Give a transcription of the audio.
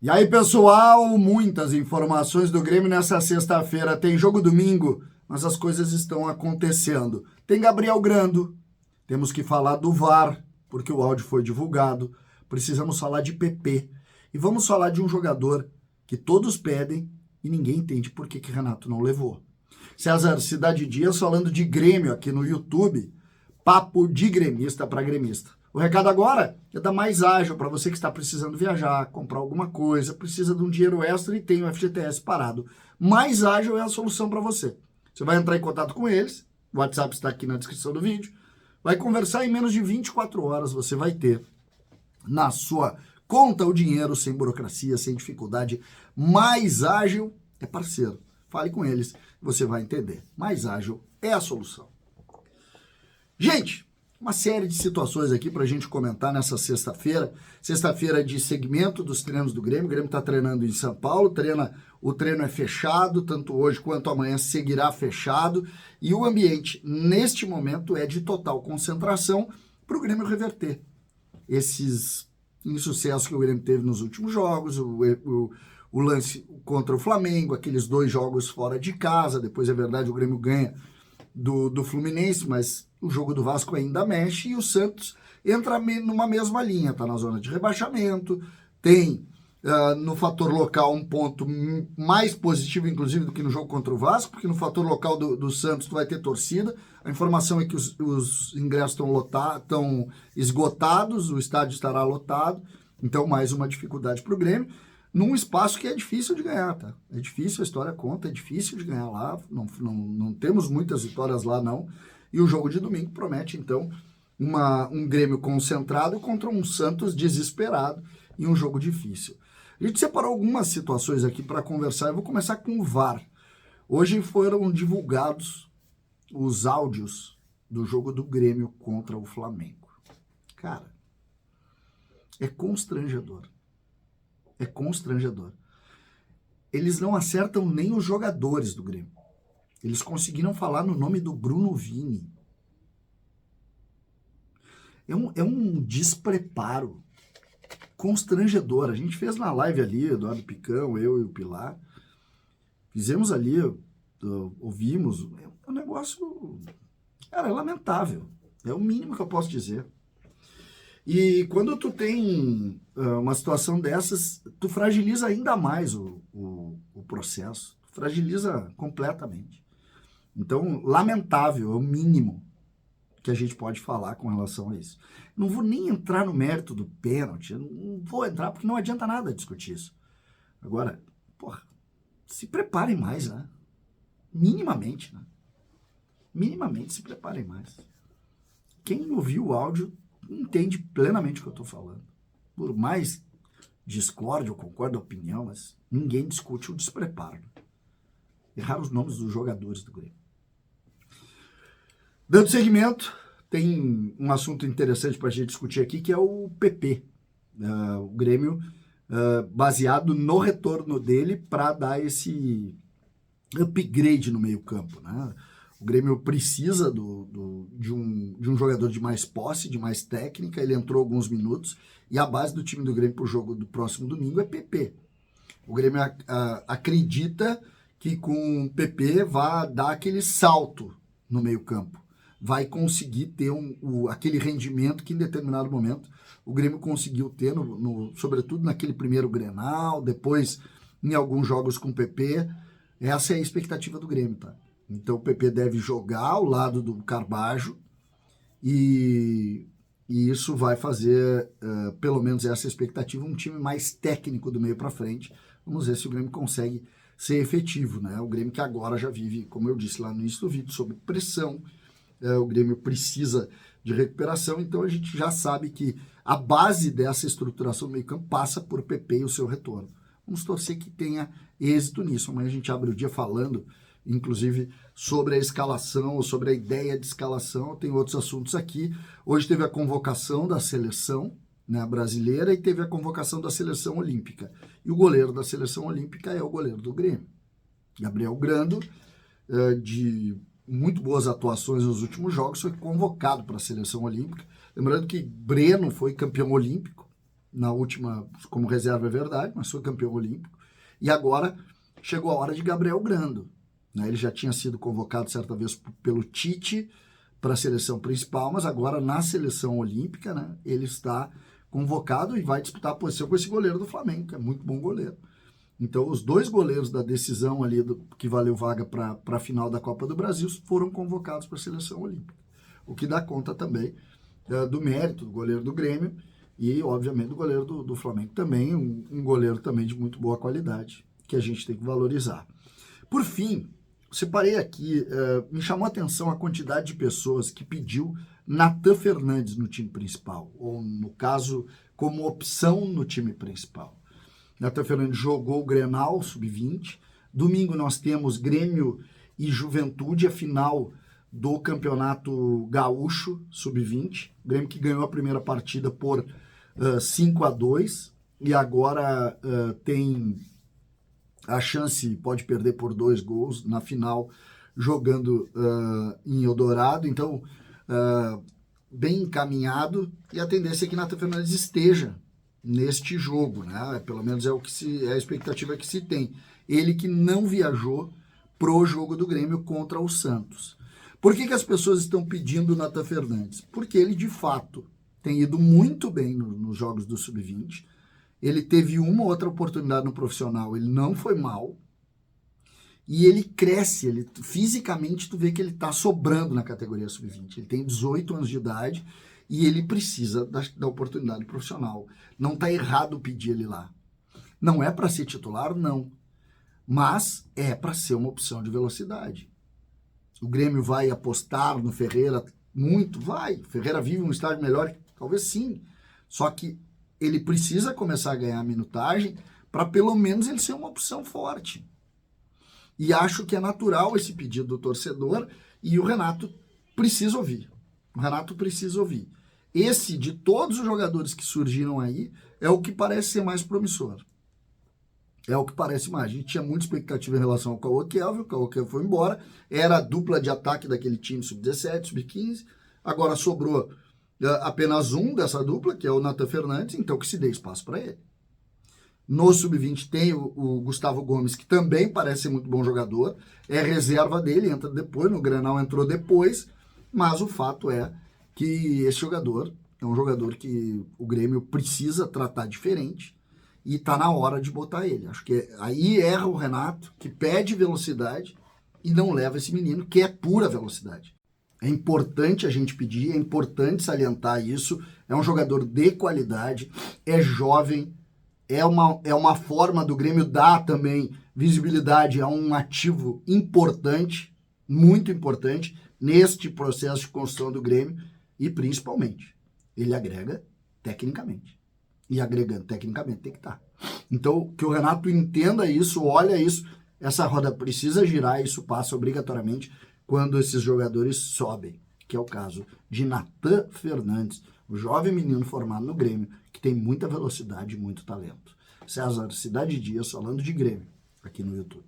E aí, pessoal, muitas informações do Grêmio nessa sexta-feira. Tem jogo domingo, mas as coisas estão acontecendo. Tem Gabriel Grando, temos que falar do VAR, porque o áudio foi divulgado. Precisamos falar de PP. E vamos falar de um jogador que todos pedem e ninguém entende por que Renato não levou. César Cidade Dias falando de Grêmio aqui no YouTube. Papo de gremista para gremista. O recado agora é da Mais Ágil, para você que está precisando viajar, comprar alguma coisa, precisa de um dinheiro extra e tem o FGTS parado. Mais Ágil é a solução para você. Você vai entrar em contato com eles, o WhatsApp está aqui na descrição do vídeo, vai conversar em menos de 24 horas, você vai ter na sua conta o dinheiro sem burocracia, sem dificuldade. Mais Ágil é parceiro. Fale com eles, você vai entender. Mais Ágil é a solução. Gente, uma série de situações aqui para a gente comentar nessa sexta-feira. Sexta-feira de segmento dos treinos do Grêmio. O Grêmio está treinando em São Paulo, o treino é fechado, tanto hoje quanto amanhã seguirá fechado. E o ambiente, neste momento, é de total concentração para o Grêmio reverter esses insucessos que o Grêmio teve nos últimos jogos, o lance contra o Flamengo, aqueles 2 jogos fora de casa. Depois, é verdade, o Grêmio ganha do Fluminense, mas o jogo do Vasco ainda mexe e o Santos entra numa mesma linha, tá na zona de rebaixamento, tem no fator local um ponto mais positivo, inclusive, do que no jogo contra o Vasco, porque no fator local do Santos tu vai ter torcida. A informação é que os ingressos estão esgotados, o estádio estará lotado, então mais uma dificuldade para o Grêmio, num espaço que é difícil de ganhar, tá? É difícil, a história conta, é difícil de ganhar lá, não temos muitas vitórias lá, não. E o jogo de domingo promete, então, um Grêmio concentrado contra um Santos desesperado em um jogo difícil. A gente separou algumas situações aqui para conversar. Eu vou começar com o VAR. Hoje foram divulgados os áudios do jogo do Grêmio contra o Flamengo. Cara, é constrangedor. É constrangedor. Eles não acertam nem os jogadores do Grêmio. Eles conseguiram falar no nome do Bruno Vini. É um despreparo constrangedor. A gente fez na live ali, Eduardo Picão, eu e o Pilar. Fizemos ali, ouvimos. É um negócio, cara, é lamentável. É o mínimo que eu posso dizer. E quando tu tem uma situação dessas, tu fragiliza ainda mais o processo. Tu fragiliza completamente. Então, lamentável, é o mínimo que a gente pode falar com relação a isso. Não vou nem entrar no mérito do pênalti, eu não vou entrar porque não adianta nada discutir isso. Agora, porra, se preparem mais, né? Minimamente, né? Minimamente se preparem mais. Quem ouviu o áudio entende plenamente o que eu estou falando. Por mais discórdia ou concordo da opinião, mas ninguém discute o despreparo. Errar os nomes dos jogadores do Grêmio. Dando seguimento, tem um assunto interessante para a gente discutir aqui, que é o PP. O Grêmio, baseado no retorno dele para dar esse upgrade no meio-campo, né? O Grêmio precisa de um jogador de mais posse, de mais técnica. Ele entrou alguns minutos e a base do time do Grêmio para o jogo do próximo domingo é PP. O Grêmio acredita que com o PP vai dar aquele salto no meio-campo. Vai conseguir ter aquele rendimento que em determinado momento o Grêmio conseguiu ter, sobretudo naquele primeiro Grenal, depois em alguns jogos com o PP. Essa é a expectativa do Grêmio, tá? Então o PP deve jogar ao lado do Carbajo e isso vai fazer, pelo menos essa expectativa, um time mais técnico do meio para frente. Vamos ver se o Grêmio consegue ser efetivo, né? O Grêmio que agora já vive, como eu disse lá no início do vídeo, sob pressão. O Grêmio precisa de recuperação, então a gente já sabe que a base dessa estruturação do meio-campo passa por PP e o seu retorno. Vamos torcer que tenha êxito nisso. Amanhã a gente abre o dia falando, inclusive, sobre a escalação, ou sobre a ideia de escalação. Tem outros assuntos aqui. Hoje teve a convocação da seleção, né, brasileira, e teve a convocação da seleção olímpica. E o goleiro da seleção olímpica é o goleiro do Grêmio, Gabriel Grando, de muito boas atuações nos últimos jogos, foi convocado para a seleção olímpica. Lembrando que Breno foi campeão olímpico, na última, como reserva é verdade, mas foi campeão olímpico. E agora chegou a hora de Gabriel Grando, né? Ele já tinha sido convocado certa vez pelo Tite para a seleção principal, mas agora na seleção olímpica, né, ele está convocado e vai disputar a posição com esse goleiro do Flamengo, que é muito bom goleiro. Então, os dois goleiros da decisão ali, que valeu vaga para a final da Copa do Brasil, foram convocados para a seleção olímpica. O que dá conta também do mérito do goleiro do Grêmio e, obviamente, do goleiro do Flamengo também, um goleiro também de muito boa qualidade, que a gente tem que valorizar. Por fim, separei aqui, me chamou a atenção a quantidade de pessoas que pediu Natan Fernandes no time principal, ou no caso, como opção no time principal. Natan Fernandes jogou o Grenal Sub-20. Domingo nós temos Grêmio e Juventude, a final do Campeonato Gaúcho Sub-20. Grêmio que ganhou a primeira partida por 5-2 e agora tem a chance, pode perder por 2 gols na final, jogando em Eldorado. Então, bem encaminhado, e a tendência é que Natan Fernandes esteja neste jogo, né? Pelo menos é a expectativa que se tem. Ele que não viajou pro jogo do Grêmio contra o Santos. Por que as pessoas estão pedindo o Natan Fernandes? Porque ele, de fato, tem ido muito bem nos jogos do Sub-20. Ele teve uma ou outra oportunidade no profissional, ele não foi mal. E ele cresce, fisicamente tu vê que ele está sobrando na categoria Sub-20. Ele tem 18 anos de idade e ele precisa da oportunidade profissional. Não está errado pedir ele lá. Não é para ser titular, não. Mas é para ser uma opção de velocidade. O Grêmio vai apostar no Ferreira muito? Vai. O Ferreira vive um estágio melhor? Talvez sim. Só que ele precisa começar a ganhar minutagem para pelo menos ele ser uma opção forte. E acho que é natural esse pedido do torcedor e o Renato precisa ouvir. O Renato precisa ouvir. Esse, de todos os jogadores que surgiram aí, é o que parece ser mais promissor. É o que parece mais. A gente tinha muita expectativa em relação ao Cauã Kelvin, o Cauã Kelvin foi embora, era a dupla de ataque daquele time sub-17, sub-15, agora sobrou apenas um dessa dupla, que é o Natan Fernandes, então que se dê espaço para ele. No sub-20 tem o Gustavo Gomes, que também parece ser muito bom jogador, é reserva dele, entra depois, no Grenal entrou depois, mas o fato é que esse jogador é um jogador que o Grêmio precisa tratar diferente e está na hora de botar ele. Acho que aí erra o Renato, que pede velocidade e não leva esse menino, que é pura velocidade. É importante a gente pedir, é importante salientar isso, é um jogador de qualidade, é jovem, é uma forma do Grêmio dar também visibilidade a um ativo importante, muito importante, neste processo de construção do Grêmio, e principalmente, ele agrega tecnicamente. E agregando tecnicamente tem que estar. Então, que o Renato entenda isso, olha isso, essa roda precisa girar, isso passa obrigatoriamente quando esses jogadores sobem, que é o caso de Natan Fernandes, o jovem menino formado no Grêmio, que tem muita velocidade e muito talento. César Cidade Dias, falando de Grêmio, aqui no YouTube.